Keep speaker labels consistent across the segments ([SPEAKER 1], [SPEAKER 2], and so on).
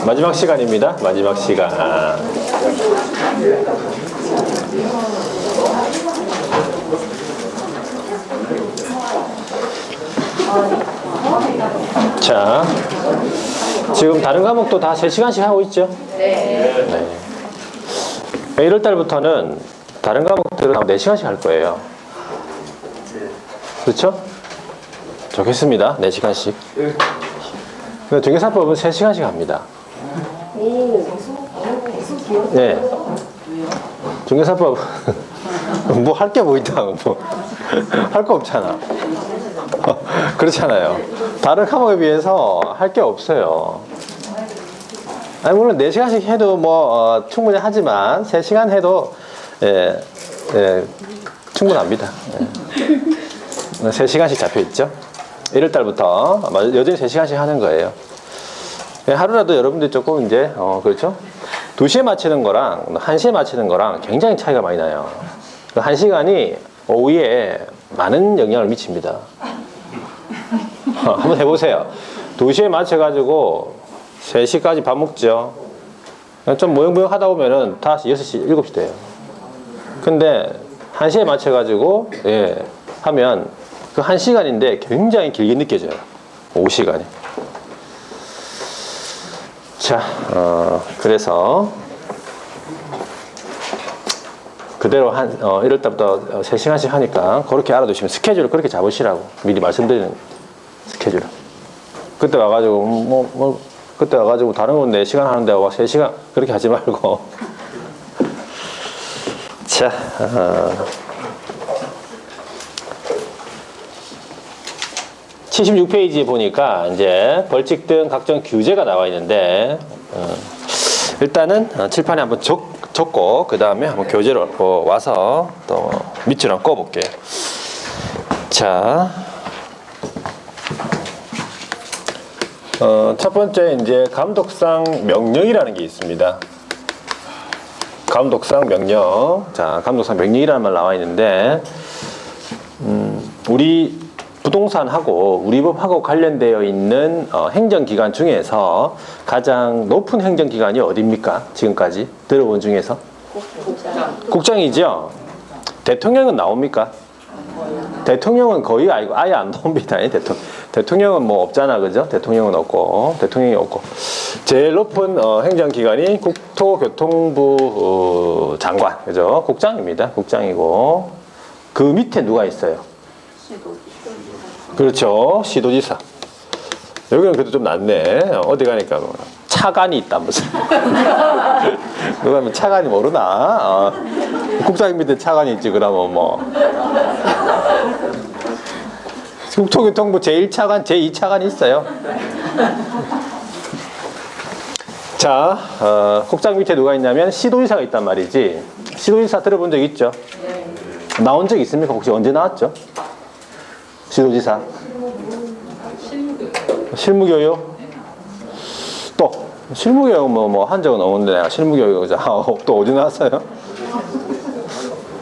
[SPEAKER 1] 마지막 시간입니다. 마지막 시간. 자, 지금 다른 과목도 다 3시간씩 하고 있죠? 네. 1월 달부터는 다른 과목들은 4시간씩 할 거예요. 그렇죠? 좋겠습니다. 4시간씩. 근데 중개사법은 3시간씩 합니다. 네. 중개사법 뭐 할 게 뭐 있다. 뭐 할 거 없잖아. 그렇잖아요. 다른 과목에 비해서 할 게 없어요. 아니 물론 4시간씩 해도 뭐 충분히 하지만 3시간 해도 충분합니다. 3시간씩 잡혀 있죠. 1월 달부터 여전히 3시간씩 하는 거예요. 하루라도 여러분들이 조금 이제 그렇죠? 2시에 마치는 거랑 1시에 마치는 거랑 굉장히 차이가 많이 나요. 1시간이 오후에 많은 영향을 미칩니다. 한번 해보세요. 2시에 마쳐가지고 3시까지 밥 먹죠. 좀 모형모형 하다 보면은 다 6시, 7시 돼요. 근데 1시에 마쳐가지고 하면 그 1시간인데 굉장히 길게 느껴져요. 오후 시간이. 자, 그래서 그대로 1월달부터 3시간씩 하니까 그렇게 알아두시면 스케줄을 그렇게 잡으시라고 미리 말씀드리는 스케줄을. 그때 와가지고 그때 와가지고 다른 건 4시간 하는데 3시간 그렇게 하지 말고. 자, 76페이지에 보니까 이제 벌칙 등 각종 규제가 나와 있는데 일단은 칠판에 한번 적고 그 다음에 한번 교재로 와서 또 밑줄 한번 꺼볼게요. 자, 첫 번째 이제 감독상 명령이라는 게 있습니다. 감독상 명령. 자, 감독상 명령이라는 말 나와 있는데 우리 부동산하고 우리 법하고 관련되어 있는 행정기관 중에서 가장 높은 행정기관이 어디입니까? 지금까지 들어본 중에서? 국장이죠? 대통령은 나옵니까? 대통령은 거의 아예 안 나옵니다. 대통령은 뭐 없잖아, 그죠? 대통령은 없고, 대통령이 없고. 제일 높은 행정기관이 국토교통부 장관, 그죠? 국장입니다. 국장이고. 그 밑에 누가 있어요? 그렇죠. 시도지사. 여기는 그래도 좀 낫네. 어디 가니까 차관이 있다 무슨. 누가 하면 차관이 모르나? 국장 밑에 차관이 있지 그러면 뭐. 국토교통부 제1차관, 제2차관이 있어요. 자, 국장 밑에 누가 있냐면 시도지사가 있단 말이지. 시도지사 들어본 적 있죠? 네. 나온 적 있습니까? 혹시 언제 나왔죠? 시도지사. 실무교육. 또 실무교육 뭐 한 적은 없는데 내가 실무교육 또 어디 나왔어요?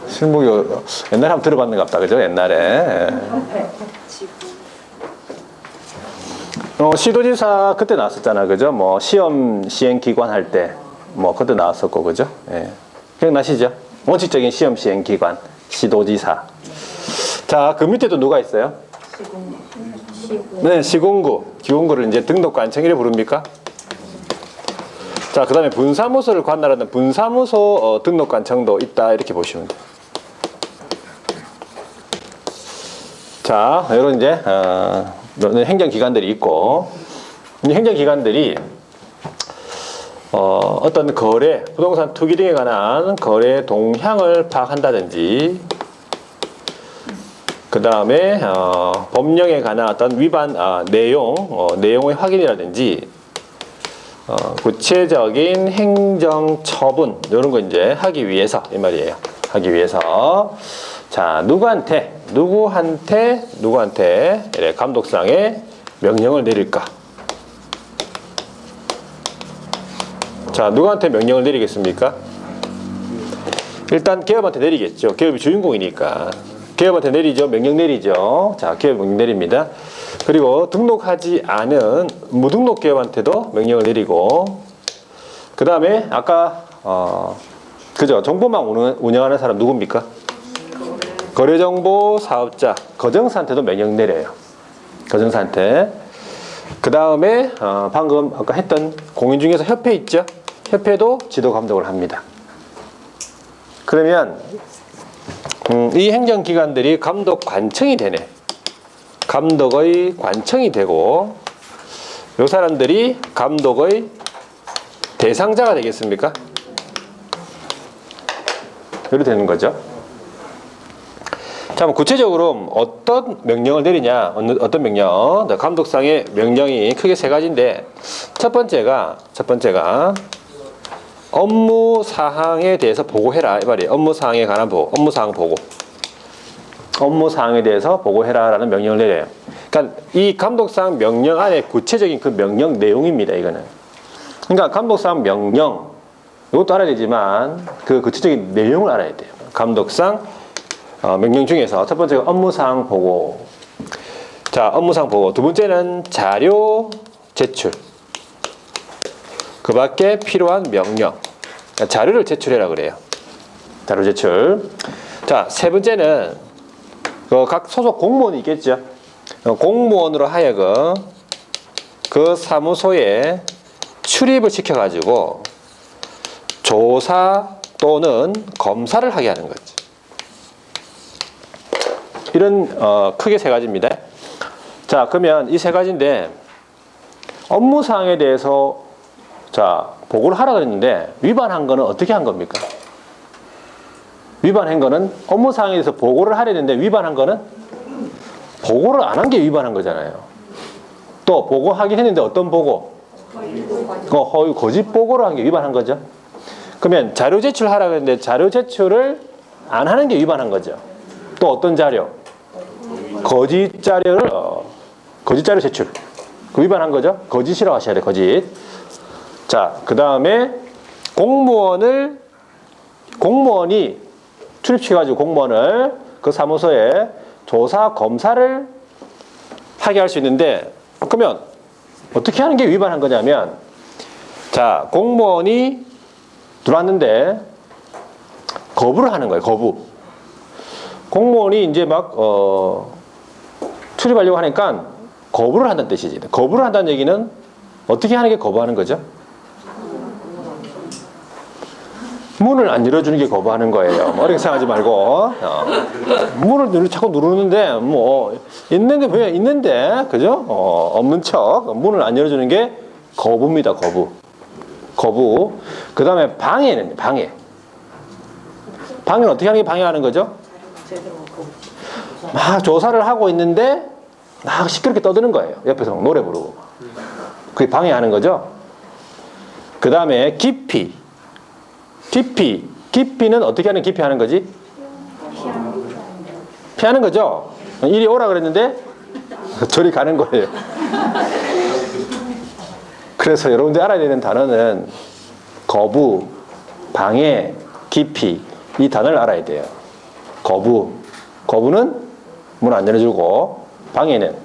[SPEAKER 1] 실무교육 옛날에 한번 들어봤는 것 같다, 그죠? 옛날에. 시도지사 그때 나왔었잖아, 그죠? 뭐 시험 시행 기관 할 때 뭐 그때 나왔었고, 그죠? 예. 기억나시죠? 원칙적인 시험 시행 기관 시도지사. 자, 그 밑에도 누가 있어요? 네, 시군구. 기군구를 이제 등록관청이라 부릅니까? 자, 그 다음에 분사무소를 관할하는 분사무소 등록관청도 있다, 이렇게 보시면 돼요. 자, 이런 이제 행정기관들이 있고, 이 행정기관들이 어떤 거래, 부동산 투기 등에 관한 거래 동향을 파악한다든지, 그 다음에 법령에 관한 어떤 위반 내용의 확인이라든지 구체적인 행정 처분 이런 거 이제 하기 위해서 이 말이에요. 하기 위해서 자 누구한테 이래 감독상의 명령을 내릴까? 자 누구한테 명령을 내리겠습니까? 일단 기업한테 내리겠죠. 기업이 주인공이니까. 기업한테 내리죠. 명령 내리죠. 자, 기업 명령 내립니다. 그리고 등록하지 않은 무등록 기업한테도 명령을 내리고 그 다음에 아까 그죠? 정보망 운영하는 사람 누굽니까? 거래정보 사업자, 거정사한테도 명령 내려요. 거정사한테. 그 다음에 방금 아까 했던 공인 중에서 협회 있죠? 협회도 지도 감독을 합니다. 그러면 이 행정기관들이 감독 관청이 되네. 감독의 관청이 되고 이 사람들이 감독의 대상자가 되겠습니까? 이렇게 되는 거죠. 자, 구체적으로 어떤 명령을 내리냐, 어떤 명령, 감독상의 명령이 크게 세 가지인데 첫 번째가 업무 사항에 대해서 보고해라 이 말이에요. 업무 사항에 관한 보고, 업무 사항 보고, 업무 사항에 대해서 보고해라라는 명령을 내려요. 그러니까 이 감독상 명령 안에 구체적인 그 명령 내용입니다. 이거는. 그러니까 감독상 명령 이것도 알아야 되지만 그 구체적인 내용을 알아야 돼요. 감독상 명령 중에서 첫 번째가 업무사항 보고. 자, 업무사항 보고. 두 번째는 자료 제출. 그 밖에 필요한 명령. 자료를 제출해라 그래요. 자료 제출. 자, 세 번째는 각 소속 공무원이 있겠죠. 공무원으로 하여금 그 사무소에 출입을 시켜가지고 조사 또는 검사를 하게 하는 거지. 이런 크게 세 가지입니다. 자, 그러면 이 세 가지인데 업무사항에 대해서 자 보고를 하라 그랬는데 위반한 거는 어떻게 한 겁니까? 위반한 거는 업무사항에 대해서 보고를 하려 했는데 위반한 거는 보고를 안 한 게 위반한 거잖아요. 또 보고하긴 했는데 어떤 보고? 허위 거짓 보고를 한 게 위반한 거죠. 그러면 자료 제출하라 그랬는데 자료 제출을 안 하는 게 위반한 거죠. 또 어떤 자료? 거짓 자료를 거짓 자료 제출. 그 위반한 거죠. 거짓이라고 하셔야 돼. 거짓. 자, 그 다음에 공무원이 출입시켜가지고 공무원을 그 사무소에 조사 검사를 하게 할 수 있는데 그러면 어떻게 하는 게 위반한 거냐면 자, 공무원이 들어왔는데 거부를 하는 거예요. 거부. 공무원이 이제 막 출입하려고 하니까 거부를 한다는 뜻이지. 거부를 한다는 얘기는 어떻게 하는 게 거부하는 거죠? 문을 안 열어주는 게 거부하는 거예요. 어렵게 생각하지 말고 문을 자꾸 누르는데 뭐 있는데 왜 있는데 그죠? 없는 척 문을 안 열어주는 게 거부입니다. 거부. 그 다음에 방해는 방해는 어떻게 하는 게 방해하는 거죠? 막 조사를 하고 있는데 막 시끄럽게 떠드는 거예요. 옆에서 막 노래 부르고 그게 방해하는 거죠. 그 다음에 기피는 어떻게 하는 기피하는 거지? 피하는 거죠. 이리 오라 그랬는데 저리 가는 거예요. 그래서 여러분들이 알아야 되는 단어는 거부, 방해, 기피 이 단어를 알아야 돼요. 거부는 문 안 열어주고 방해는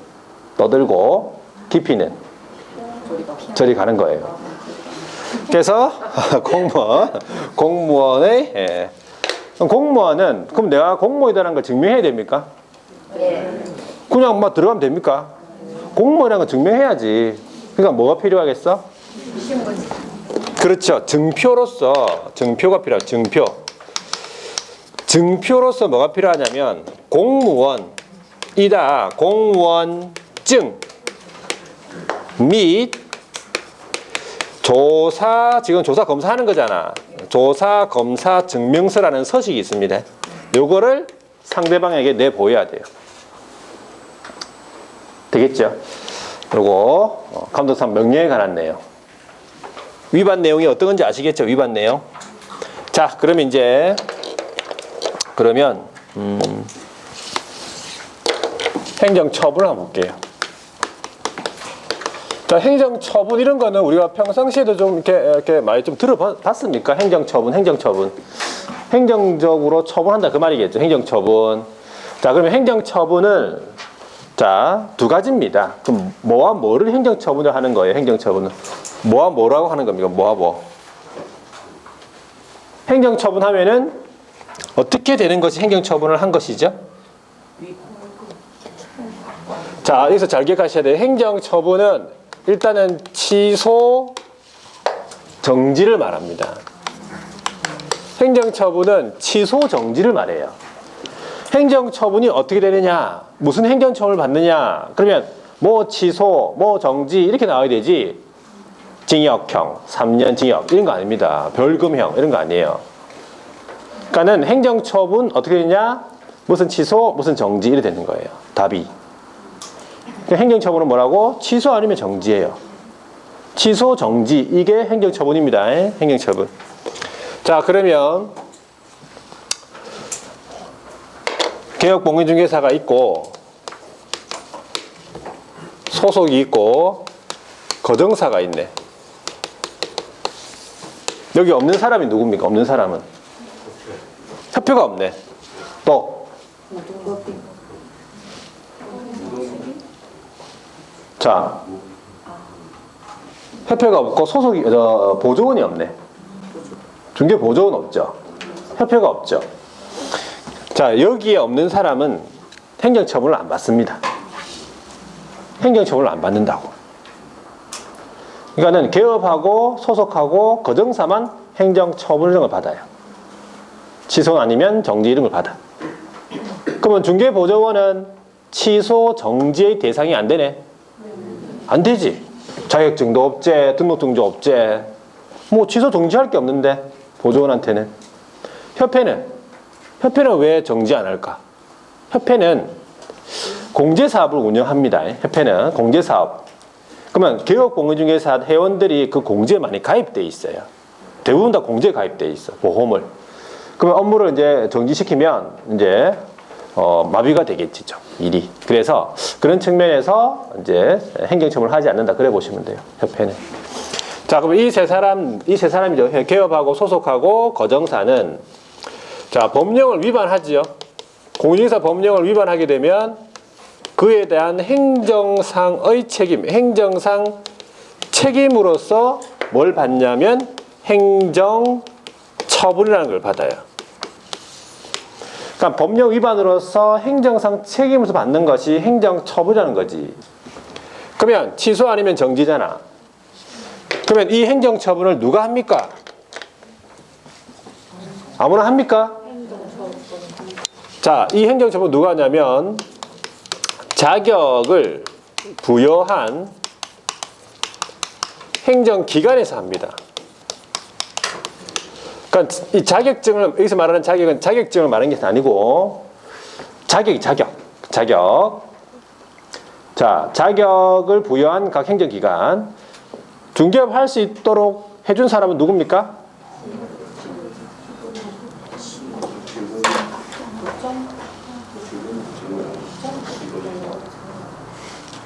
[SPEAKER 1] 떠들고 기피는 저리 가는 거예요. 그래서 공무원은 그럼 내가 공무원이라는 걸 증명해야 됩니까? 네. 그냥 막 들어가면 됩니까? 공무원이라는 걸 증명해야지. 그러니까 뭐가 필요하겠어? 그렇죠. 증표가 필요하죠. 증표로서 뭐가 필요하냐면 공무원증 및 지금 조사 검사하는 거잖아. 조사 검사 증명서라는 서식이 있습니다. 요거를 상대방에게 내보여야 돼요. 되겠죠? 그리고 감독상 명령에 관한 내용. 위반 내용이 어떤 건지 아시겠죠? 위반 내용. 자, 그러면 행정처분을 한번 볼게요. 자, 행정처분 이런 거는 우리가 평상시에도 좀 이렇게 많이 좀 들어봤습니까? 행정처분. 행정적으로 처분한다 그 말이겠죠. 행정처분. 자, 그러면 행정처분을 두 가지입니다. 그럼 뭐와 뭐를 행정처분을 하는 거예요? 행정처분은 뭐와 뭐라고 하는 겁니까? 뭐와 뭐? 행정처분하면은 어떻게 되는 것이 행정처분을 한 것이죠? 자, 여기서 잘 기억하셔야 돼요. 행정처분은 일단은 취소, 정지를 말합니다. 행정처분은 취소, 정지를 말해요. 행정처분이 어떻게 되느냐, 무슨 행정처분을 받느냐, 그러면 뭐 취소, 뭐 정지 이렇게 나와야 되지, 징역형, 3년 징역 이런 거 아닙니다. 벌금형 이런 거 아니에요. 그러니까는 행정처분 어떻게 되냐, 무슨 취소, 무슨 정지 이렇게 되는 거예요. 답이. 행정처분은 뭐라고? 취소 아니면 정지예요. 취소, 정지 이게 행정처분입니다. 행정처분. 자, 그러면 개혁공인중개사가 있고 소속이 있고 거정사가 있네. 여기 없는 사람이 누굽니까? 없는 사람은 협회가 없네. 또 자, 협회가 없고 소속이 보조원이 없네. 중개보조원 없죠. 협회가 없죠. 자, 여기에 없는 사람은 행정처분을 안 받습니다. 행정처분을 안 받는다고. 그러니까는 개업하고 소속하고 거정사만 행정처분을 받아요. 취소 아니면 정지 이런 걸 받아. 그러면 중개보조원은 취소, 정지의 대상이 안 되네. 안 되지. 자격증도 없제, 등록증도 없제. 뭐 취소, 정지할 게 없는데 보조원한테는. 협회는 왜 정지 안 할까? 협회는 공제사업을 운영합니다. 협회는 공제사업. 그러면 개업공인중개사 회원들이 그 공제에 많이 가입돼 있어요. 대부분 다 공제에 가입돼 있어. 보험을. 그러면 업무를 이제 정지시키면 이제 마비가 되겠지, 일이. 그래서 그런 측면에서 이제 행정처분을 하지 않는다. 그래 보시면 돼요. 협회는. 자, 그럼 이 세 사람이죠. 개업하고 소속하고 거정사는 자, 법령을 위반하지요. 공인중개사 법령을 위반하게 되면 그에 대한 행정상의 책임, 행정상 책임으로서 뭘 받냐면 행정처분이라는 걸 받아요. 그러니까 법령 위반으로서 행정상 책임으로서 받는 것이 행정처분이라는 거지. 그러면 취소 아니면 정지잖아. 그러면 이 행정처분을 누가 합니까? 아무나 합니까? 자, 이 행정처분 누가 하냐면 자격을 부여한 행정기관에서 합니다. 그러니까 이 자격증을, 여기서 말하는 자격은 자격증을 말하는 게 아니고 자격. 자, 자격을 부여한 각 행정기관. 중개업 할 수 있도록 해준 사람은 누굽니까?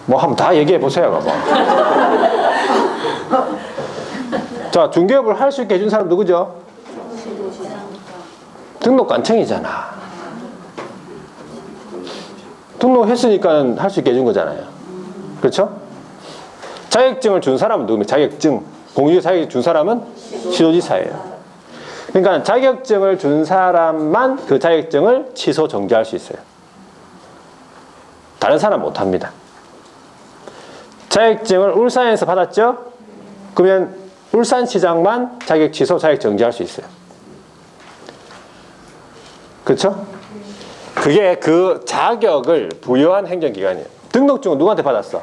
[SPEAKER 1] 뭐 한번 다 얘기해 보세요. 뭐. 자, 중개업을 할 수 있게 해준 사람 누구죠? 등록관청이잖아. 등록했으니까 할 수 있게 해준 거잖아요. 그렇죠? 자격증을 준 사람은 누굽니까? 자격증. 공인중개사 자격증 준 사람은 시도지사예요. 그러니까 자격증을 준 사람만 그 자격증을 취소, 정지할 수 있어요. 다른 사람 못 합니다. 자격증을 울산에서 받았죠? 그러면 울산시장만 자격 취소, 자격 정지할 수 있어요. 그렇죠? 그게 그 자격을 부여한 행정기관이에요. 등록증은 누구한테 받았어?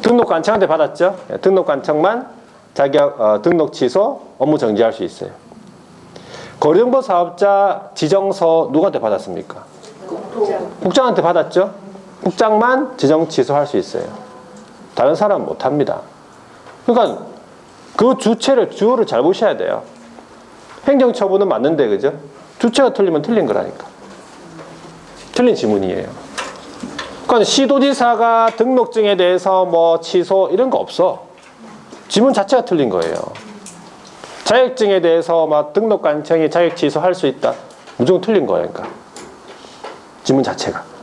[SPEAKER 1] 등록관청한테 받았죠? 등록관청만 자격, 등록 취소, 업무 정지할 수 있어요. 거리정보 사업자 지정서 누구한테 받았습니까? 국장한테 받았죠? 국장만 지정 취소할 수 있어요. 다른 사람은 못 합니다. 그러니까 그 주어를 잘 보셔야 돼요. 행정처분은 맞는데, 그죠? 주체가 틀리면 틀린 거라니까. 틀린 지문이에요. 그러니까 시도지사가 등록증에 대해서 뭐 취소 이런 거 없어. 지문 자체가 틀린 거예요. 자격증에 대해서 막 등록관청이 자격 취소할 수 있다. 무조건 틀린 거예요. 그러니까 지문 자체가.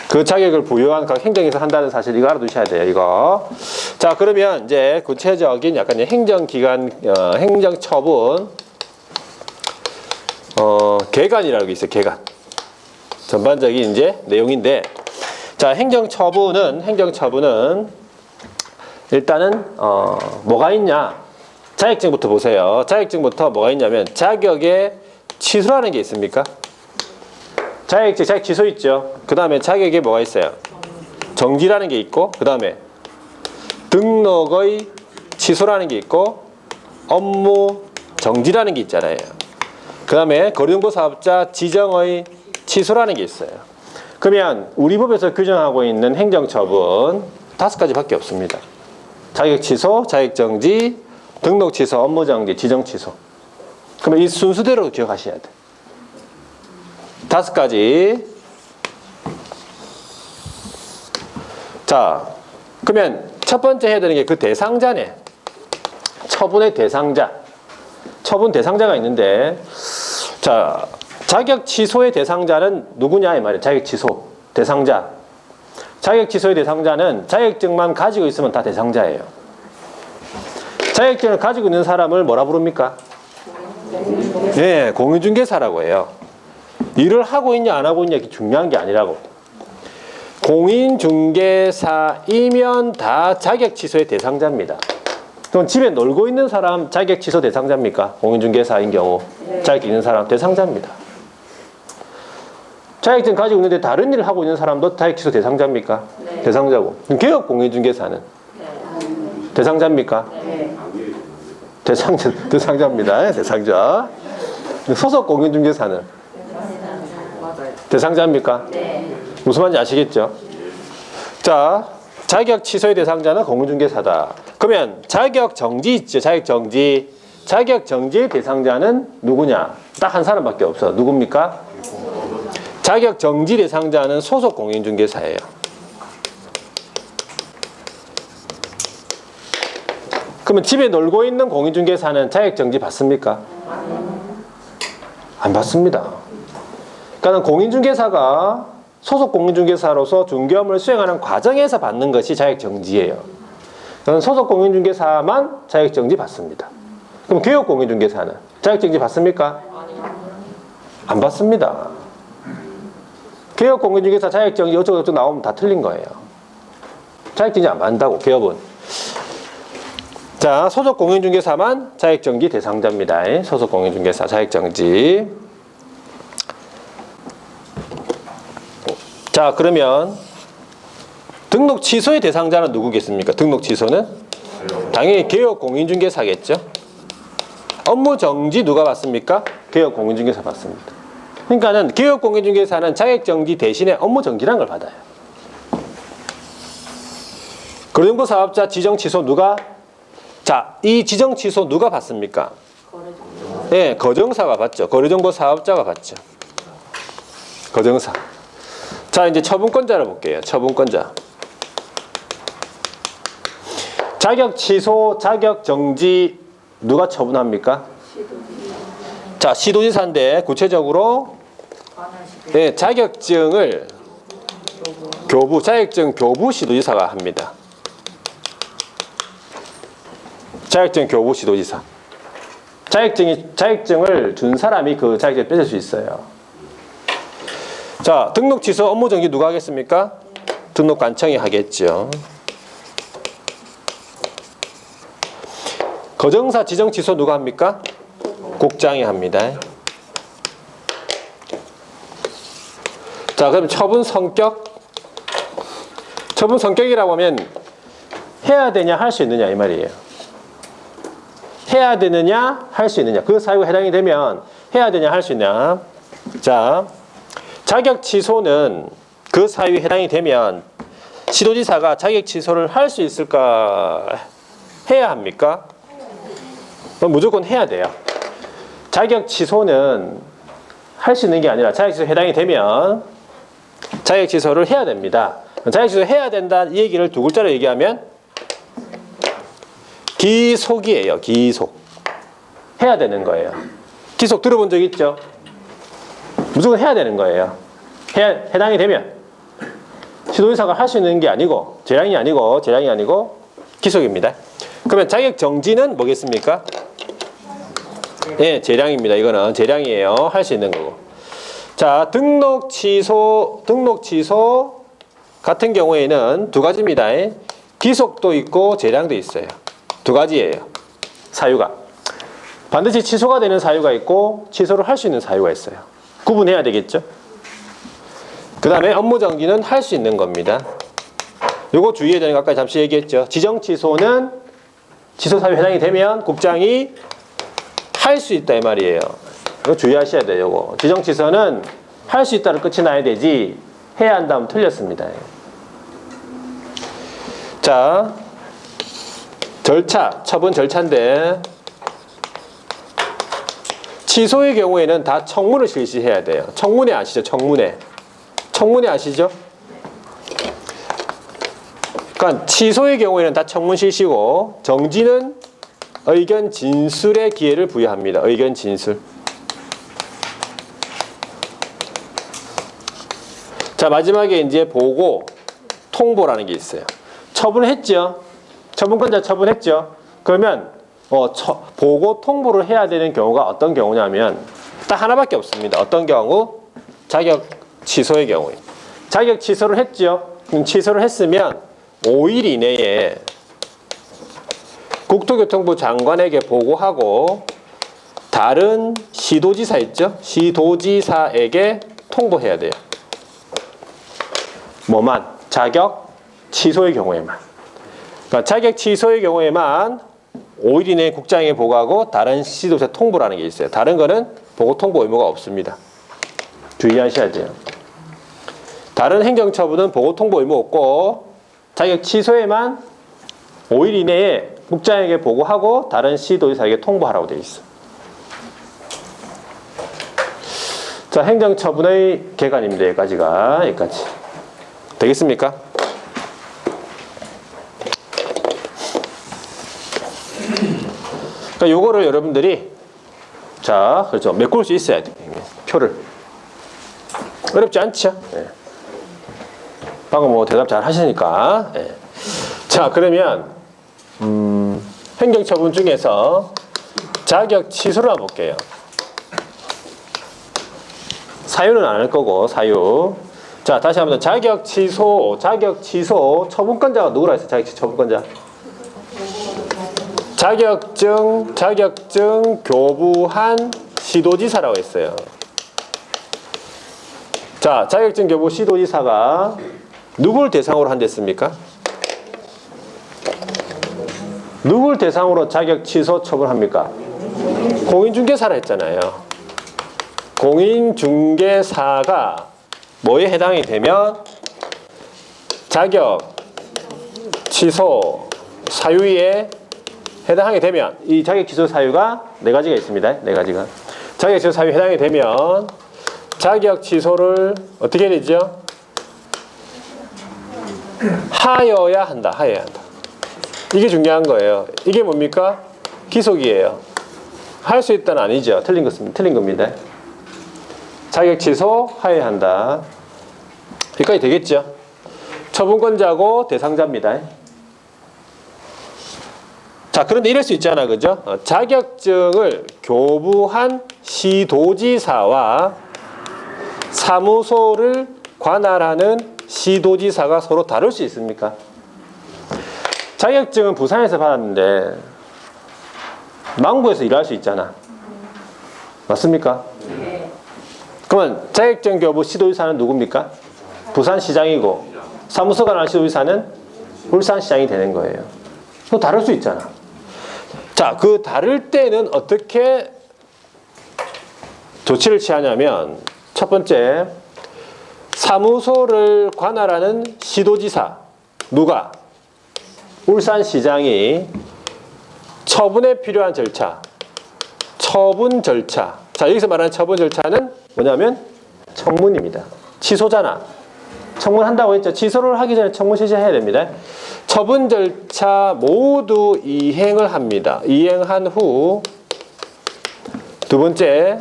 [SPEAKER 1] 그 자격을 부여한 각 행정에서 한다는 사실 이거 알아두셔야 돼요. 이거. 자, 그러면 이제 구체적인 약간 행정기관, 행정처분 개간이라는 게 있어요. 개간. 전반적인 이제 내용인데, 자, 행정처분은 일단은 뭐가 있냐? 자격증부터 보세요. 자격증부터 뭐가 있냐면 자격의 취소라는 게 있습니까? 자격증, 자격 취소 있죠. 그 다음에 자격에 뭐가 있어요? 정지라는 게 있고, 그 다음에 등록의 취소라는 게 있고, 업무 정지라는 게 있잖아요. 그 다음에 거리정보 사업자 지정의 취소라는 게 있어요. 그러면 우리 법에서 규정하고 있는 행정처분 5가지밖에 없습니다. 자격 취소, 자격 정지, 등록 취소, 업무 정지, 지정 취소. 그러면 이 순서대로 기억하셔야 돼. 5가지. 자, 그러면 첫 번째 해야 되는 게 그 대상자네. 처분의 대상자. 처분 대상자가 있는데, 자, 자격 취소의 대상자는 누구냐 이 말이에요. 자격 취소 대상자. 자격 취소의 대상자는 자격증만 가지고 있으면 다 대상자예요. 자격증을 가지고 있는 사람을 뭐라 부릅니까? 네, 공인중개사라고 해요. 일을 하고 있냐 안 하고 있냐 이게 중요한 게 아니라고. 공인중개사이면 다 자격 취소의 대상자입니다. 그럼 집에 놀고 있는 사람 자격 취소 대상자입니까? 공인중개사인 경우 자격 있는 사람 대상자입니다. 자격증 가지고 있는데 다른 일을 하고 있는 사람도 자격 취소 대상자입니까? 네. 대상자고. 개업 공인중개사는 대상자입니까? 네. 대상자입니다. 대상자. 소속 공인중개사는 대상자입니까? 네. 무슨 말인지 아시겠죠? 자, 자격 취소의 대상자는 공인중개사다. 그러면 자격 정지 있죠. 자격 정지. 자격 정지의 대상자는 누구냐? 딱 한 사람밖에 없어. 누굽니까? 자격 정지 대상자는 소속 공인중개사예요. 그러면 집에 놀고 있는 공인중개사는 자격 정지 받습니까? 안 받습니다. 그러니까 공인중개사가 소속 공인중개사로서 중개업을 수행하는 과정에서 받는 것이 자격 정지예요. 그럼 소속 공인중개사만 자격 정지 받습니다. 그럼 개업 공인중개사는 자격 정지 받습니까? 안 받습니다. 개업 공인중개사 자격 정지 어쩌고저쩌고 나오면 다 틀린 거예요. 자격 정지 안 받는다고 개업은. 자, 소속 공인중개사만 자격 정지 대상자입니다. 소속 공인중개사 자격 정지. 자, 그러면 등록 취소의 대상자는 누구겠습니까? 등록 취소는 당연히 개업 공인중개사겠죠. 업무 정지 누가 받습니까? 개업 공인중개사 받습니다. 그러니까는 개업 공인중개사는 자격 정지 대신에 업무 정지라는 걸 받아요. 거리정보 사업자 지정 취소 누가? 자, 이 지정 취소 누가 받습니까? 네, 거정사가 받죠. 거리정보 사업자가 받죠. 거정사. 자, 이제 처분권자를 볼게요. 처분권자. 자격 취소, 자격 정지 누가 처분합니까? 자, 시도지사인데 구체적으로 네, 자격증을 자격증 교부 시도지사가 합니다. 자격증 교부 시도지사. 자격증을 준 사람이 그 자격증을 뺏을 수 있어요. 자, 등록 취소 업무 정지 누가 하겠습니까? 등록관청이 하겠죠. 거정사 지정 취소 누가 합니까? 국장이 합니다. 자, 그럼 처분 성격. 처분 성격이라고 하면 해야 되냐 할 수 있느냐 이 말이에요. 해야 되느냐 할 수 있느냐. 그 사유가 해당이 되면 해야 되냐 할 수 있느냐. 자, 자격 취소는 그 사유에 해당이 되면 시도지사가 자격 취소를 할 수 있을까? 해야 합니까? 무조건 해야 돼요. 자격 취소는 할 수 있는 게 아니라 자격 취소 해당이 되면 자격 취소를 해야 됩니다. 자격 취소 해야 된다 이 얘기를 두 글자로 얘기하면 기속이에요. 기속. 해야 되는 거예요. 기속 들어본 적 있죠? 무조건 해야 되는 거예요. 해당이 되면 시도지사가 할 수 있는 게 아니고 재량이 아니고 기속입니다. 그러면 자격 정지는 뭐겠습니까? 예, 재량입니다. 이거는 재량이에요. 할 수 있는 거고. 자, 등록 취소 같은 경우에는 두 가지입니다. 기속도 있고 재량도 있어요. 두 가지예요. 사유가. 반드시 취소가 되는 사유가 있고 취소를 할 수 있는 사유가 있어요. 구분해야 되겠죠? 그 다음에 업무 정지는 할 수 있는 겁니다. 요거 주의해야 되는 거 아까 잠시 얘기했죠. 지정 취소는 취소 사유 해당이 되면 국장이 할 수 있다 이 말이에요. 이거 주의하셔야 돼요. 요거. 지정 취소는 할 수 있다로 끝이 나야 되지 해야 한다면 틀렸습니다. 자, 절차, 처분 절차인데 취소의 경우에는 다 청문을 실시해야 돼요. 청문회 아시죠? 청문회. 청문회 아시죠? 그러니까 취소의 경우에는 다 청문 실시고 정지는 의견 진술의 기회를 부여합니다. 의견 진술. 자, 마지막에 이제 보고 통보라는 게 있어요. 처분을 했죠. 처분권자 처분했죠. 그러면 보고 통보를 해야 되는 경우가 어떤 경우냐면 딱 하나밖에 없습니다. 어떤 경우? 자격 취소의 경우에. 자격 취소를 했죠. 취소를 했으면 5일 이내에 국토교통부 장관에게 보고하고 다른 시도지사 있죠? 시도지사에게 통보해야 돼요. 뭐만? 자격 취소의 경우에만. 그러니까 자격 취소의 경우에만 5일 이내에 국장에게 보고하고 다른 시도지사 통보라는 게 있어요. 다른 거는 보고 통보 의무가 없습니다. 주의하셔야 돼요. 다른 행정처분은 보고 통보 의무 없고 자격 취소에만 5일 이내에 국장에게 보고하고 다른 시도지사에게 통보하라고 되어 있어. 자, 행정처분의 개관입니다. 여기까지. 되겠습니까? 그러니까 요거를 여러분들이 자, 그렇죠. 메꿀 수 있어야 돼요. 표를. 어렵지 않죠? 네. 방금 뭐 대답 잘 하시니까. 네. 자, 그러면 행정처분 중에서 자격 취소를 한번 볼게요. 사유는 안 할 거고 사유. 자, 다시 한번 자격 취소 처분권자가 누구라 했어요? 자격 취소 처분권자. 자격증 교부한 시도지사라고 했어요. 자, 자격증 교부 시도지사가 누굴 대상으로 한댔습니까? 누굴 대상으로 자격 취소 처분합니까? 공인중개사라 했잖아요. 공인중개사가 뭐에 해당이 되면 자격 취소 사유에 해당하게 되면 이 자격 취소 사유가 4가지가 있습니다. 4가지가. 자격 취소 사유에 해당이 되면 자격 취소를 어떻게 해야 되죠? 하여야 한다. 이게 중요한 거예요. 이게 뭡니까? 기속이에요. 할 수 있다는 아니죠. 틀린 겁니다. 자격 취소 하여야 한다. 여기까지 되겠죠? 처분권자고 대상자입니다. 자, 그런데 이럴 수 있잖아, 그죠? 자격증을 교부한 시도지사와 사무소를 관할하는 시도지사가 서로 다를 수 있습니까? 자격증은 부산에서 받았는데 망부에서 일할 수 있잖아. 맞습니까? 네. 그러면 자격증 교부 시도지사는 누굽니까? 부산시장이고 사무소 관할 시도지사는 울산시장이 되는 거예요. 또 다를 수 있잖아. 자, 그 다를 때는 어떻게 조치를 취하냐면 첫 번째, 사무소를 관할하는 시도지사 누가? 울산시장이 처분에 필요한 절차, 처분 절차. 자, 여기서 말하는 처분 절차는 뭐냐면 청문입니다. 취소잖아. 청문한다고 했죠. 취소를 하기 전에 청문 실시해야 됩니다. 처분 절차 모두 이행을 합니다. 이행한 후 두 번째,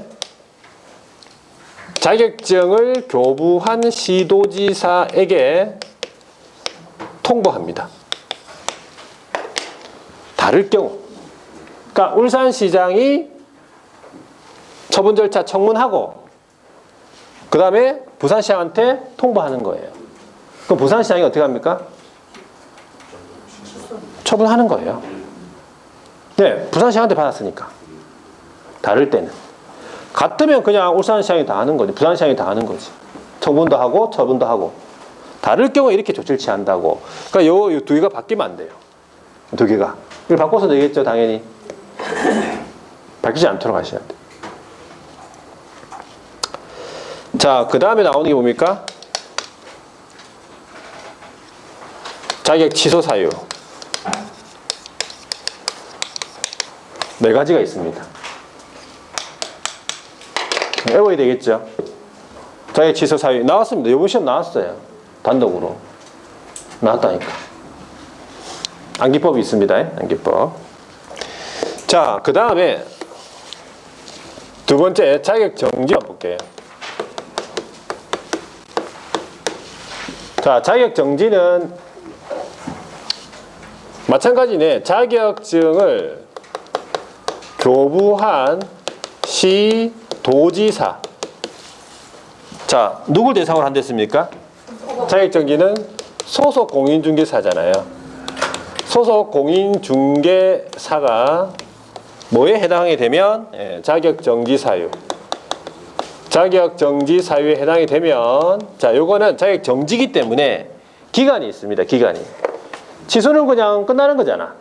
[SPEAKER 1] 자격증을 교부한 시도지사에게 통보합니다. 다를 경우. 그러니까 울산시장이 처분 절차 청문하고 그 다음에 부산시장한테 통보하는 거예요. 그럼 부산시장이 어떻게 합니까? 처분하는 거예요. 네, 부산시장한테 받았으니까. 다를 때는. 같으면 그냥 울산시장이 다 하는 거지. 부산시장이 다 하는 거지. 청문도 하고 처분도 하고. 다를 경우에 이렇게 조치를 취한다고. 그러니까 요 두 개가 바뀌면 안 돼요. 두 개가. 이걸 바꿔서 되겠죠, 당연히. 바뀌지 않도록 하셔야 돼요. 자, 그 다음에 나오는 게 뭡니까? 자격 취소 사유. 네 가지가 있습니다. 외워야 되겠죠? 자격 취소 사유. 나왔습니다. 이번 시험 나왔어요. 단독으로. 나왔다니까. 암기법이 있습니다. 암기법. 자, 그 다음에 두 번째 자격 정지 볼게요. 자, 자격 정지는 마찬가지네. 자격증을 교부한 시 도지사. 자, 누굴 대상으로 한댔습니까? 자격정지는 소속 공인중개사잖아요. 소속 공인중개사가 뭐에 해당하게 되면 자격정지 사유. 자격정지 사유에 해당이 되면 자, 요거는 자격정지기 때문에 기간이 있습니다. 기간이. 취소는 그냥 끝나는 거잖아.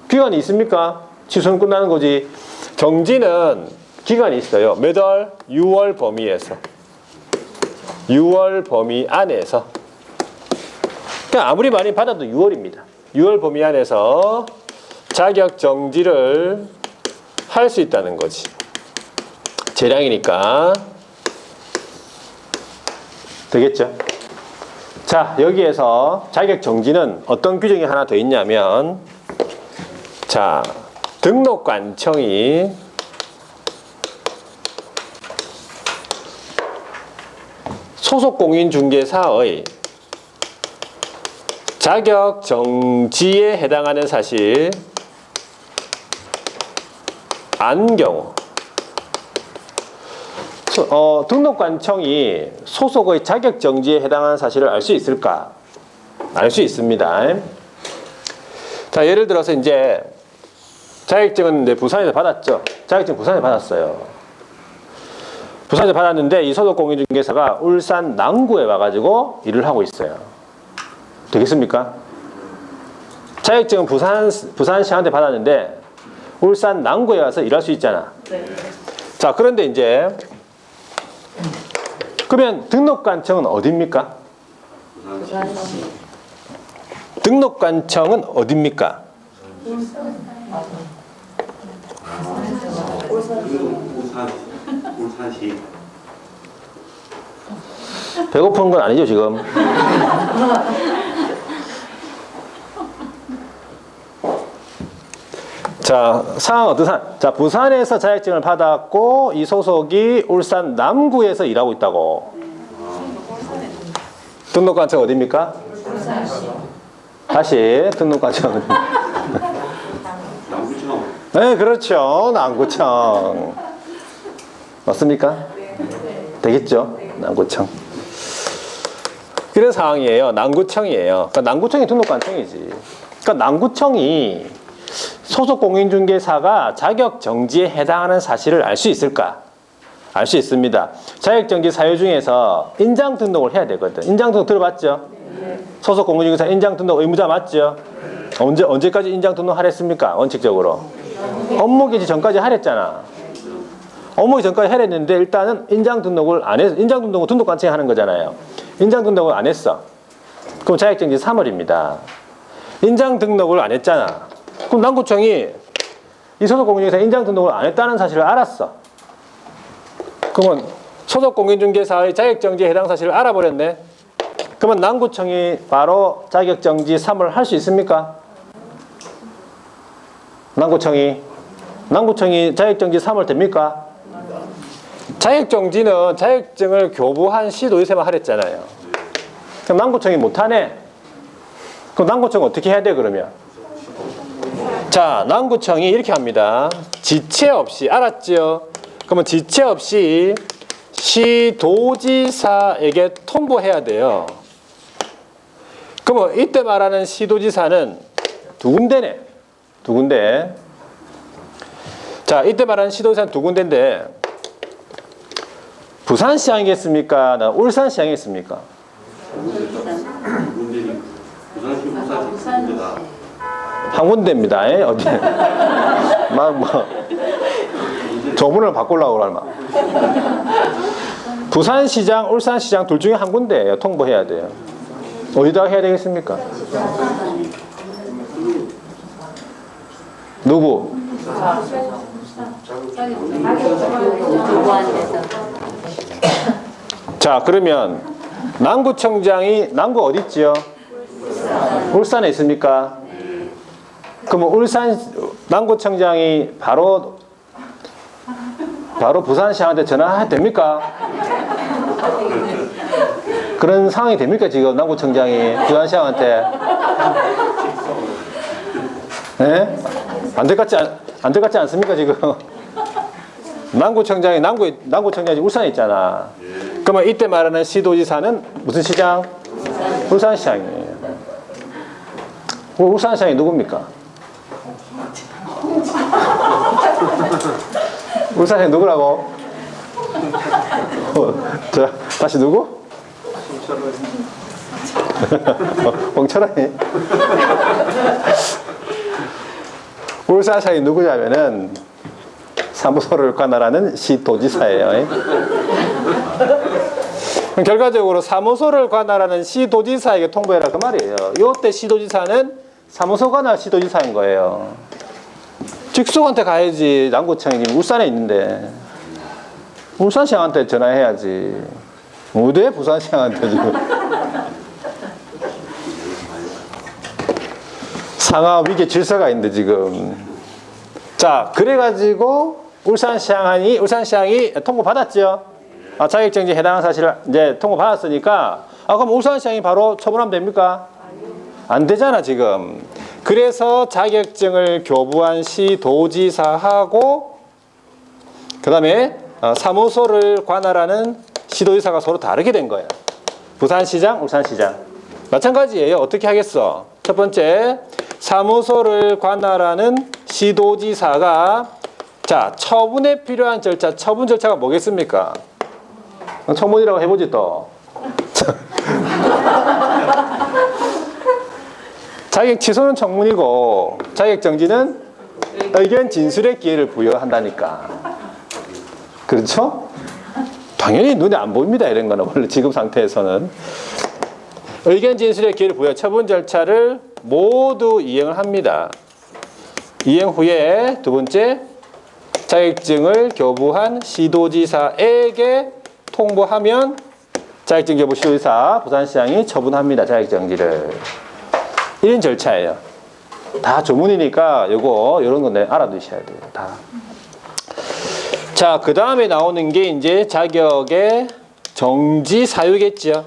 [SPEAKER 1] 기간이 있습니까? 취소는 끝나는 거지. 정지는 기간이 있어요. 몇 월? 6월 범위에서. 6월 범위 안에서. 그러니까 아무리 많이 받아도 6월입니다. 6월 범위 안에서 자격정지를 할 수 있다는 거지. 재량이니까. 되겠죠? 자, 여기에서 자격정지는 어떤 규정이 하나 더 있냐면 자, 등록관청이 소속공인중개사의 자격정지에 해당하는 사실 안 경우 등록관청이 소속의 자격정지에 해당하는 사실을 알 수 있을까? 알 수 있습니다. 자, 예를 들어서 이제 자격증은 이제 부산에서 받았죠. 자격증 부산에 받았어요. 부산에서 받았는데 이 소속공인중개사가 울산 남구에 와가지고 일을 하고 있어요. 되겠습니까? 자격증은 부산시한테 받았는데 울산 남구에 와서 일할 수 있잖아.
[SPEAKER 2] 네.
[SPEAKER 1] 자, 그런데 이제 그러면 등록관청은 어디입니까? 등록관청은 어디입니까?
[SPEAKER 3] 울산시.
[SPEAKER 1] 배고픈 건 아니죠, 지금? 자, 상황 어떠사? 자, 부산에서 자격증을 받았고 이 소속이 울산 남구에서 일하고 있다고. 등록관청 어디입니까? 다시 등록관청.
[SPEAKER 3] 남구청.
[SPEAKER 1] 네, 그렇죠. 남구청. 맞습니까? 되겠죠? 남구청. 그런 상황이에요. 남구청이에요. 그러니까 남구청이 등록관청이지. 그러니까 남구청이 소속 공인중개사가 자격정지에 해당하는 사실을 알 수 있을까? 알 수 있습니다. 자격정지 사유 중에서 인장 등록을 해야 되거든. 인장 등록 들어봤죠? 소속 공인중개사 인장 등록 의무자 맞죠? 언제까지 인장 등록 하랬습니까? 원칙적으로. 업무 개시 전까지 하랬잖아. 업무 개시 전까지 하랬는데 일단은 인장 등록을 안 했어. 인장 등록은 등록관청이 하는 거잖아요. 인장 등록을 안 했어. 그럼 자격정지 3월입니다. 인장 등록을 안 했잖아. 그럼 남구청이 이 소속공인중개사 인장 등록을 안 했다는 사실을 알았어. 그러면 소속공인중개사의 자격정지에 해당 사실을 알아버렸네. 그러면 남구청이 바로 자격정지 3을 할 수 있습니까? 남구청이 자격정지 3월 됩니까? 자격정지는 자격증을 교부한 시도지사만 하랬잖아요. 그럼 남구청이 못하네. 그럼 남구청은 어떻게 해야 돼 그러면? 자, 남구청이 이렇게 합니다. 지체 없이, 알았죠? 그러면 지체 없이 시도지사에게 통보해야 돼요. 그러면 이때 말하는 시도지사는 두 군데네. 두 군데. 자, 이때 말하는 시도지사는 두 군데인데 부산시장이겠습니까? 울산시장이겠습니까? 한 군데입니다. 어디? 조문을 바꾸려고 얼마. 부산시장, 울산시장 둘 중에 한 군데예요. 통보해야 돼요. 어디다가 해야 되겠습니까? 누구? 자, 그러면 남구청장이 남구 어디 있지요? 울산에 있습니까? 그러면 남구청장이 바로 부산시장한테 전화해도 됩니까? 그런 상황이 됩니까? 지금 남구청장이 부산시장한테? 네? 안 될 것 같지 않습니까? 지금 남구청장이 울산에 있잖아. 그러면 이때 말하는 시도지사는 무슨 시장? 울산시장이에요. 울산시장이 누굽니까? 울산시장이 누구라고? 자, 다시 누구? 홍철원이. 울산시장이 누구냐면은 사무소를 관할하는 시도지사예요. 결과적으로 사무소를 관할하는 시도지사에게 통보해라 그 말이에요. 이때 시도지사는 사무소 관할 시도지사인 거예요. 직속한테 가야지. 남구청이 지금 울산에 있는데 울산시장한테 전화해야지. 어디 부산시장한테 지금. 상하 위계 질서가 있는데 지금. 자, 그래가지고 울산시장이 통보 받았죠. 자격정지 해당하는 사실을 이제 통보 받았으니까 그럼 울산시장이 바로 처분하면 됩니까? 안 되잖아 지금. 그래서 자격증을 교부한 시도지사하고 그 다음에 사무소를 관할하는 시도지사가 서로 다르게 된 거예요. 부산시장, 울산시장. 마찬가지예요. 어떻게 하겠어? 첫 번째, 사무소를 관할하는 시도지사가 자, 처분에 필요한 절차, 처분 절차가 뭐겠습니까? 처분이라고 해보지 또. 자격 취소는 청문이고 자격 정지는 의견 진술의 기회를 부여한다니까. 그렇죠? 당연히 눈에 안 보입니다. 이런 거는 원래 지금 상태에서는. 의견 진술의 기회를 부여 처분 절차를 모두 이행을 합니다. 이행 후에 두 번째, 자격증을 교부한 시도지사에게 통보하면 자격증 교부 시도지사 부산시장이 처분합니다. 자격정지를. 이런 절차예요. 다 조문이니까 이런 건 알아두셔야 돼요. 다. 자, 그 다음에 나오는 게 이제 자격의 정지 사유겠죠.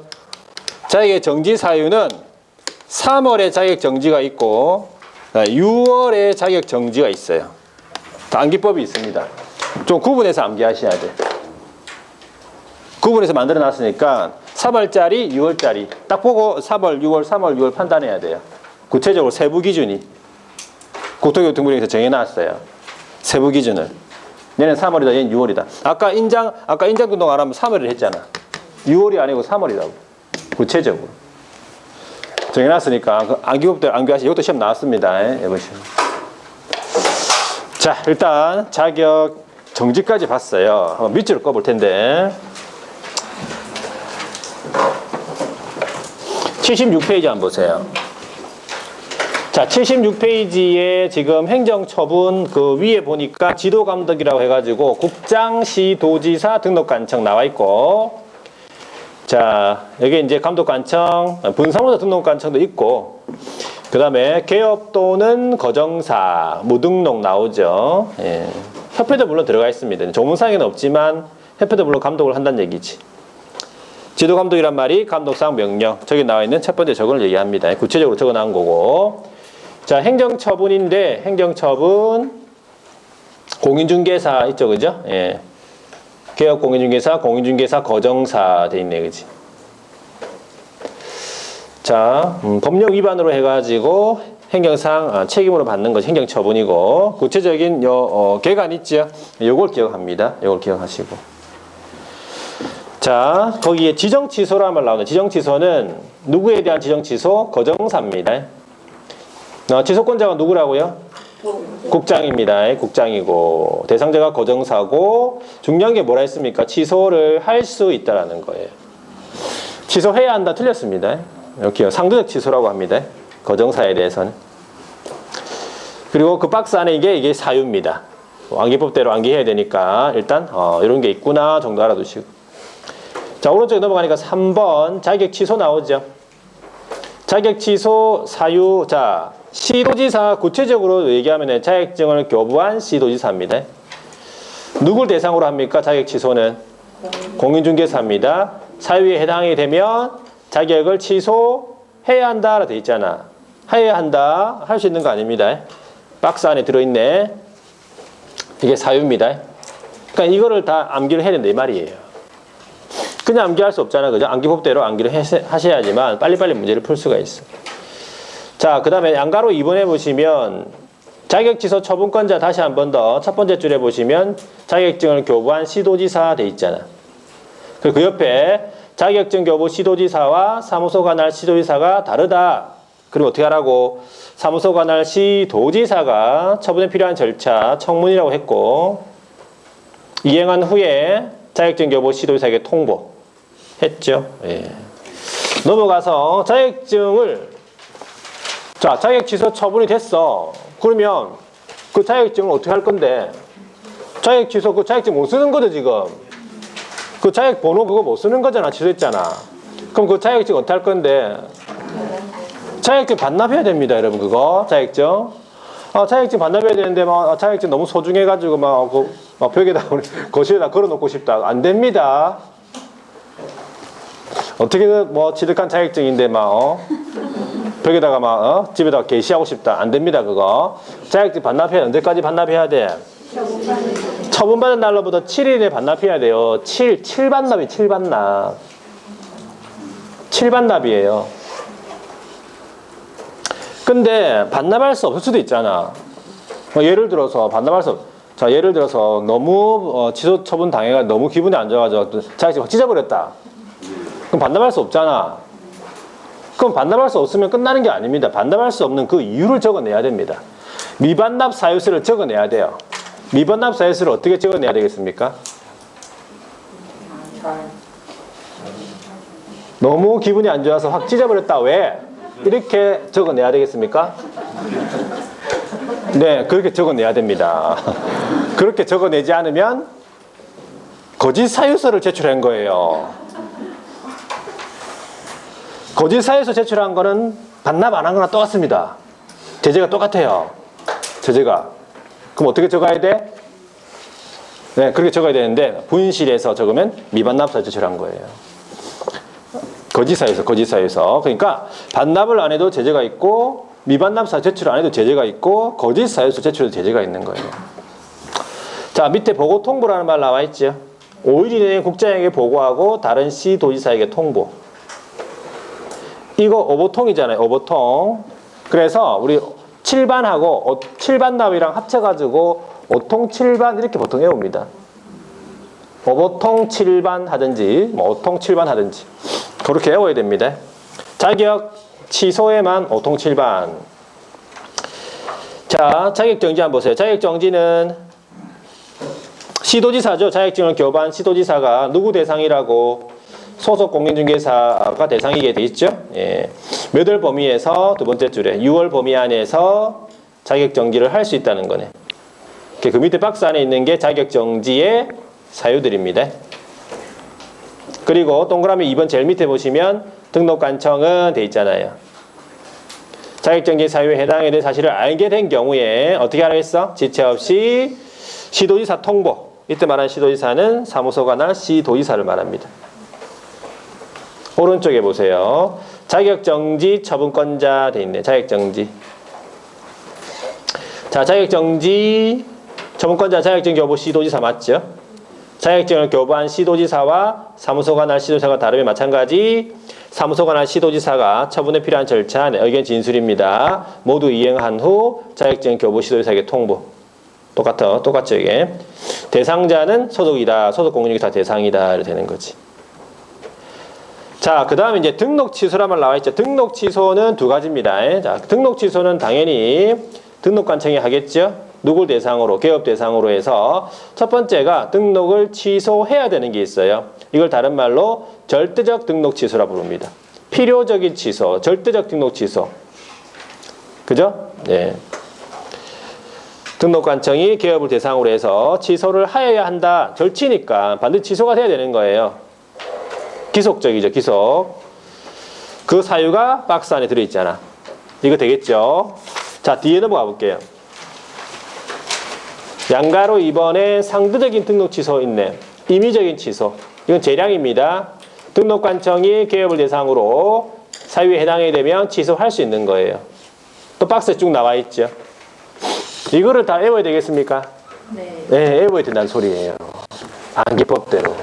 [SPEAKER 1] 자격의 정지 사유는 3월에 자격 정지가 있고 6월에 자격 정지가 있어요. 암기법이 있습니다. 좀 구분해서 암기하셔야 돼. 구분해서 만들어 놨으니까 3월짜리, 6월짜리 딱 보고 3월, 6월 판단해야 돼요. 구체적으로 세부 기준이 국토교통부에서 정해놨어요. 세부 기준을. 얘는 3월이다, 얘는 6월이다. 아까 인장운동 안 하면 3월을 했잖아. 6월이 아니고 3월이라고. 구체적으로. 정해놨으니까 암기법대로 암기하시. 이것도 시험 나왔습니다. 해보시면. 자, 일단 자격 정지까지 봤어요. 한번 밑줄을 꺼볼 텐데 76페이지 한번 보세요. 자, 76페이지에 지금 행정처분 그 위에 보니까 지도감독이라고 해가지고 국장시도지사 등록관청 나와 있고, 자, 여기 이제 감독관청, 분사무소 등록관청도 있고, 그 다음에 개업 또는 거정사, 무등록 나오죠. 예. 협회도 물론 들어가 있습니다. 조문상에는 없지만 협회도 물론 감독을 한다는 얘기지. 지도감독이란 말이 감독상 명령, 저기 나와 있는 첫 번째 저건을 얘기합니다. 구체적으로 적어 놓은 거고. 자, 행정처분인데 행정처분 공인중개사 있죠, 그죠? 예. 개업 공인중개사, 공인중개사 거정사 돼 있네, 그지? 자, 법령 위반으로 해가지고 행정상 책임으로 받는 것이 행정처분이고, 구체적인 개간 있죠? 요걸 기억합니다. 요걸 기억하시고. 자, 거기에 지정취소라는 말 나오는 지정취소는 누구에 대한 지정취소? 거정사입니다. 취소권자가 누구라고요? 국장입니다. 국장이고, 대상자가 거정사고, 중요한 게 뭐라 했습니까? 취소를 할 수 있다라는 거예요. 취소해야 한다 틀렸습니다. 이렇게요. 상대적 취소라고 합니다. 거정사에 대해서는. 그리고 그 박스 안에 이게 사유입니다. 암기법대로 암기해야 되니까 일단 이런 게 있구나 정도 알아두시고. 자, 오른쪽에 넘어가니까 3번 자격 취소 나오죠. 자격 취소 사유. 자, 시도지사 구체적으로 얘기하면 자격증을 교부한 시도지사입니다. 누굴 대상으로 합니까? 자격 취소는 공인중개사입니다. 사유에 해당이 되면 자격을 취소해야 한다라 돼 있잖아. 해야 한다. 할 수 있는 거 아닙니다. 박스 안에 들어있네. 이게 사유입니다. 그러니까 이거를 다 암기를 해야 된다 이 말이에요. 그냥 암기할 수 없잖아. 그죠? 암기법대로 암기를 하셔야지만 빨리빨리 문제를 풀 수가 있어. 자, 그 다음에 양가로 2번에 보시면 자격 취소 처분권자 다시 한 번 더 첫 번째 줄에 보시면 자격증을 교부한 시도지사 돼 있잖아. 그리고 그 옆에 자격증 교부 시도지사와 사무소 관할 시도지사가 다르다. 그리고 어떻게 하라고? 사무소 관할 시도지사가 처분에 필요한 절차 청문이라고 했고, 이행한 후에 자격증 교부 시도지사에게 통보했죠. 예. 넘어가서 자격증을 자격 취소 처분이 됐어. 그러면 그 자격증을 어떻게 할 건데? 자격 취소 그 자격증 못 쓰는 거죠 지금. 그 자격 번호 그거 못 쓰는 거잖아. 취소했잖아. 그럼 그 자격증 어떻게 할 건데? 자격증 반납해야 됩니다, 여러분. 그거 자격증. 자격증 반납해야 되는데 자격증 너무 소중해가지고 막 벽에다 거실에다 걸어놓고 싶다. 안 됩니다. 어떻게든 취득한 자격증인데 벽에다가 집에다가 게시하고 싶다. 안 됩니다, 그거. 자격증 반납해야 언제까지 반납해야 돼? 처분받은 날로부터 7일 내에 반납해야 돼요. 7반납이 7반납. 7반납이에요. 근데 반납할 수 없을 수도 있잖아. 예를 들어서 예를 들어서 너무 취소 처분 당해가 너무 기분이 안 좋아가지고 자격증 찢어버렸다. 그럼 반납할 수 없잖아. 그럼 반납할 수 없으면 끝나는 게 아닙니다. 반납할 수 없는 그 이유를 적어내야 됩니다. 미반납 사유서를 적어내야 돼요. 미반납 사유서를 어떻게 적어내야 되겠습니까? 너무 기분이 안 좋아서 확 찢어버렸다. 왜? 이렇게 적어내야 되겠습니까? 네, 그렇게 적어내야 됩니다. 그렇게 적어내지 않으면 거짓 사유서를 제출한 거예요. 거짓 사유서 제출한 거는 반납 안 한 거나 똑같습니다. 제재가 똑같아요. 제재가. 그럼 어떻게 적어야 돼? 네, 그렇게 적어야 되는데 분실해서 적으면 미반납사 제출한 거예요. 거짓 사유서. 그러니까 반납을 안 해도 제재가 있고 미반납사 제출 안 해도 제재가 있고 거짓 사유서 제출에도 제재가 있는 거예요. 자, 밑에 보고 통보라는 말 나와 있죠. 5일 이내에 국장에게 보고하고 다른 시도지사에게 통보. 이거 오보통이잖아요. 오보통. 그래서 우리 7반하고 7반납이랑 합쳐가지고 5통 7반 이렇게 보통 외웁니다. 5통 7반 하든지 5통 7반 하든지 그렇게 외워야 됩니다. 자격 취소에만 5통 7반. 자, 자격정지 한번 보세요. 자격정지는 시도지사죠. 자격증을 교부한 시도지사가 누구 대상이라고? 소속 공인중개사가 대상이게 돼 있죠. 예. 몇 월 범위에서 두 번째 줄에 6월 범위 안에서 자격정지를 할 수 있다는 거네. 그 밑에 박스 안에 있는 게 자격정지의 사유들입니다. 그리고 동그라미 2번 제일 밑에 보시면 등록관청은 돼 있잖아요. 자격정지 사유에 해당이 된 사실을 알게 된 경우에 어떻게 하라고 했어? 지체 없이 시도지사 통보. 이때 말하는 시도지사는 사무소 관할 시도지사를 말합니다. 오른쪽에 보세요. 자격정지 처분권자 돼 있네. 자격정지. 자, 자격정지 처분권자 자격증 교부 시도지사 맞죠? 자격증을 교부한 시도지사와 사무소가 날 시도지사가 다르면 마찬가지 사무소가 날 시도지사가 처분에 필요한 절차 의견 진술입니다. 모두 이행한 후 자격증 교부 시도지사에게 통보. 똑같죠 이게. 대상자는 소속이다. 소속 공인이 다 대상이다. 이렇게 되는 거지. 자, 그 다음에 이제 등록 취소란 말 나와 있죠. 등록 취소는 두 가지입니다. 자, 등록 취소는 당연히 등록관청이 하겠죠. 누굴 대상으로, 개업 대상으로 해서 첫 번째가 등록을 취소해야 되는 게 있어요. 이걸 다른 말로 절대적 등록 취소라 부릅니다. 필요적인 취소, 절대적 등록 취소. 그죠? 네. 등록관청이 개업을 대상으로 해서 취소를 하여야 한다. 절치니까 반드시 취소가 돼야 되는 거예요. 기속적이죠, 기속. 그 사유가 박스 안에 들어있잖아. 이거 되겠죠? 자, 뒤에 넘어가 볼게요. 양가로 이번에 상대적인 등록 취소 있네. 임의적인 취소. 이건 재량입니다. 등록관청이 개업을 대상으로 사유에 해당이 되면 취소할 수 있는 거예요. 또 박스에 쭉 나와 있죠. 이거를 다 외워야 되겠습니까?
[SPEAKER 2] 네.
[SPEAKER 1] 네, 외워야 된다는 소리예요. 암기법대로.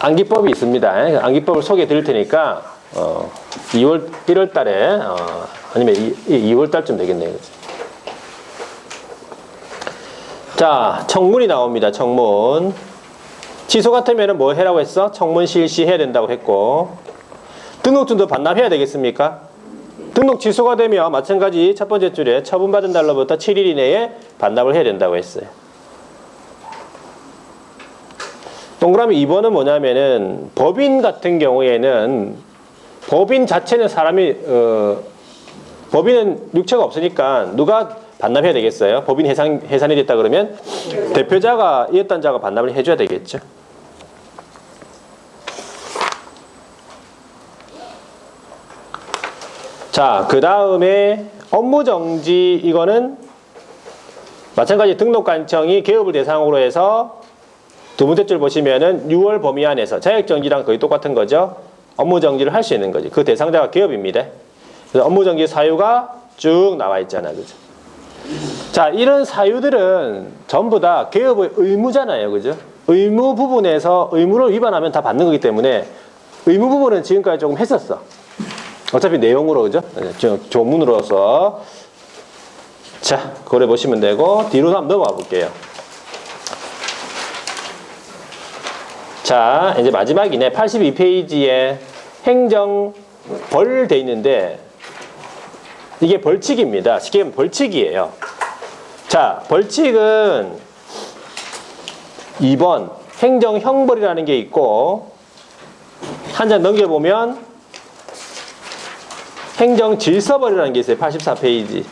[SPEAKER 1] 암기법이 있습니다. 암기법을 소개해 드릴 테니까 1월 달에 아니면 2월 달쯤 되겠네요. 자, 청문이 나옵니다. 청문. 취소 같으면 뭐 해라고 했어? 청문 실시해야 된다고 했고, 등록증도 반납해야 되겠습니까? 등록 취소가 되면 마찬가지 첫 번째 줄에 처분받은 날로부터 7일 이내에 반납을 해야 된다고 했어요. 동그라미 2번은 뭐냐면은 법인 같은 경우에는 법인 자체는 사람이 법인은 육체가 없으니까 누가 반납해야 되겠어요? 법인 해산이 됐다 그러면 대표자가 이해단자가 반납을 해줘야 되겠죠. 자, 그 다음에 업무정지. 이거는 마찬가지 등록관청이 개업을 대상으로 해서 두 번째 줄 보시면은 6월 범위 안에서 자격정지랑 거의 똑같은 거죠. 업무정지를 할 수 있는 거지. 그 대상자가 개업입니다. 그래서 업무정지 사유가 쭉 나와 있잖아요. 그죠? 자, 이런 사유들은 전부 다 개업의 의무잖아요. 그죠? 의무 부분에서 의무를 위반하면 다 받는 거기 때문에 의무 부분은 지금까지 조금 했었어. 어차피 내용으로, 그죠? 조문으로서. 자, 그래 보시면 되고, 뒤로 한번 넘어가 볼게요. 자, 이제 마지막이네. 82페이지에 행정벌 돼 있는데, 이게 벌칙입니다. 쉽게 얘기하면 벌칙이에요. 자, 벌칙은 2번 행정형벌이라는 게 있고, 한 장 넘겨보면 행정질서벌이라는 게 있어요. 84페이지.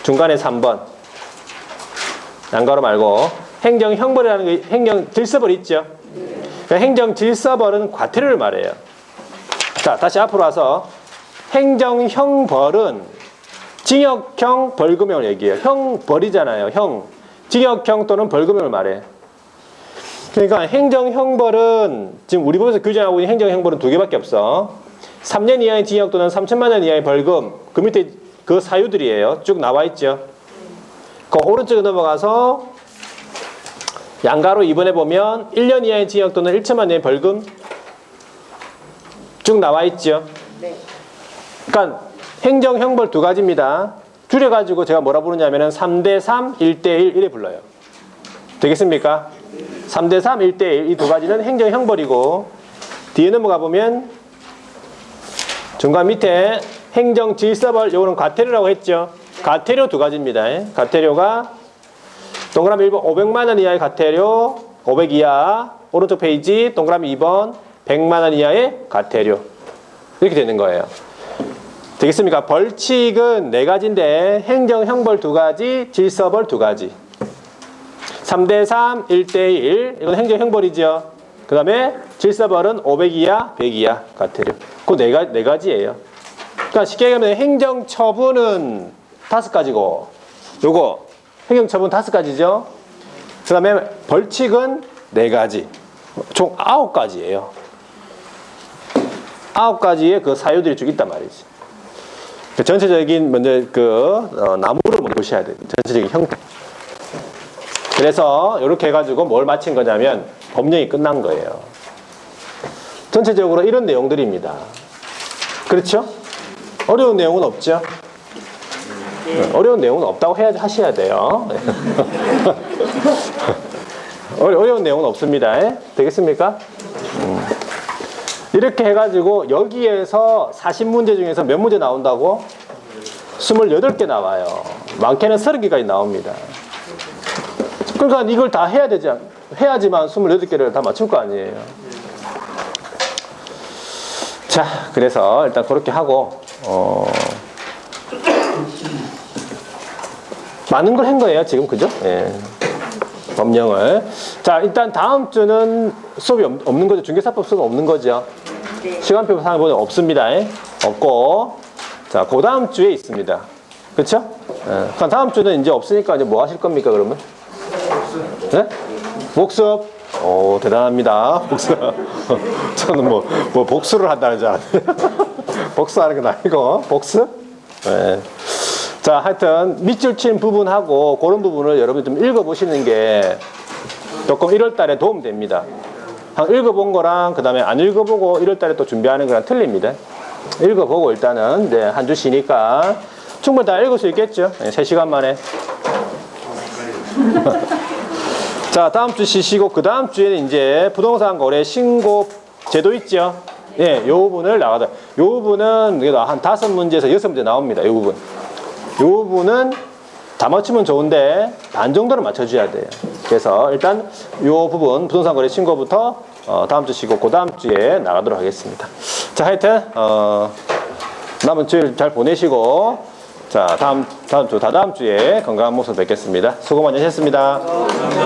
[SPEAKER 1] 중간에 3번. 양가로 말고. 행정형벌이라는 게, 행정질서벌 있죠? 그러니까 행정질서벌은 과태료를 말해요. 자, 다시 앞으로 와서 행정형벌은 징역형, 벌금형을 얘기해요. 형벌이잖아요. 형. 징역형 또는 벌금형을 말해. 그러니까 행정형벌은 지금 우리 법에서 규정하고 있는 행정형벌은 두 개밖에 없어. 3년 이하의 징역 또는 3천만 원 이하의 벌금. 그 밑에 그 사유들이에요. 쭉 나와 있죠. 그 오른쪽에 넘어가서 양가로 2번에 보면 1년 이하의 징역 또는 1천만 원의 벌금 쭉 나와 있죠.
[SPEAKER 2] 네.
[SPEAKER 1] 그러니까 행정형벌 두 가지입니다. 줄여가지고 제가 뭐라 부르냐면은 3대3, 1대1 이래 불러요. 되겠습니까? 3대3, 1대1 이 두 가지는 행정형벌이고, 뒤에 넘어가 보면 중간 밑에 행정질서벌, 요거는 과태료라고 했죠. 과태료 두 가지입니다. 과태료가 동그라미 1번 500만 원 이하의 과태료, 500 이하. 오른쪽 페이지 동그라미 2번 100만 원 이하의 과태료. 이렇게 되는 거예요. 되겠습니까? 벌칙은 네 가지인데 행정형벌 두 가지, 질서벌 두 가지. 3대3, 1대1 이건 행정형벌이죠. 그 다음에 질서벌은 500 이하, 100 이하 과태료. 그 네 가지예요. 그러니까 쉽게 얘기하면 행정처분은 5가지고 요거 행정처분 5가지죠. 그 다음에 벌칙은 4가지. 총 9가지예요. 9가지의 그 사유들이 쭉 있단 말이지. 그 전체적인 먼저 나무를 먼저 보셔야 돼요. 전체적인 형태. 그래서 이렇게 해가지고 뭘 마친 거냐면 법령이 끝난 거예요. 전체적으로 이런 내용들입니다. 그렇죠? 어려운 내용은 없죠? 어려운 내용은 없다고 하셔야 돼요. 어려운 내용은 없습니다. 되겠습니까? 이렇게 해가지고 여기에서 40문제 중에서 몇 문제 나온다고? 28개 나와요. 많게는 30개까지 나옵니다. 그러니까 이걸 다 해야지만 28개를 다 맞출 거 아니에요. 자, 그래서 일단 그렇게 하고 많은 걸 한 거예요, 지금. 그죠? 예. 법령을. 자, 일단 다음 주는 수업이 없는 거죠. 중개사법 수업은 없는 거죠. 시간표 보면 없습니다. 없고. 자, 그 다음 주에 있습니다. 그쵸? 예. 그럼 다음 주는 이제 없으니까 이제 뭐 하실 겁니까, 그러면? 네? 복습. 오, 대단합니다. 복습. 저는 뭐 복수를 한다는 줄 알았는데. 복수하는 건 아니고, 복습? 네. 자, 하여튼 밑줄 친 부분하고 그런 부분을 여러분이 좀 읽어보시는 게 조금 1월 달에 도움 됩니다. 읽어본 거랑 그 다음에 안 읽어보고 1월 달에 또 준비하는 거랑 틀립니다. 읽어보고 일단은 이제 한 주 쉬니까 충분히 다 읽을 수 있겠죠? 3시간 만에. 자, 다음 주 쉬시고 그 다음 주에는 이제 부동산 거래 신고 제도 있죠? 예, 요 부분을 나가다. 요 부분은 한 5문제에서 6문제 나옵니다. 요 부분. 요 부분은 다 맞추면 좋은데 반 정도는 맞춰줘야 돼요. 그래서 일단 요 부분 부동산 거래 신고부터 다음 주 쉬고 그 다음 주에 나가도록 하겠습니다. 자, 하여튼 남은 주일 잘 보내시고 자, 다음 주 다다음 주에 건강한 모습 뵙겠습니다. 수고 많이 하셨습니다.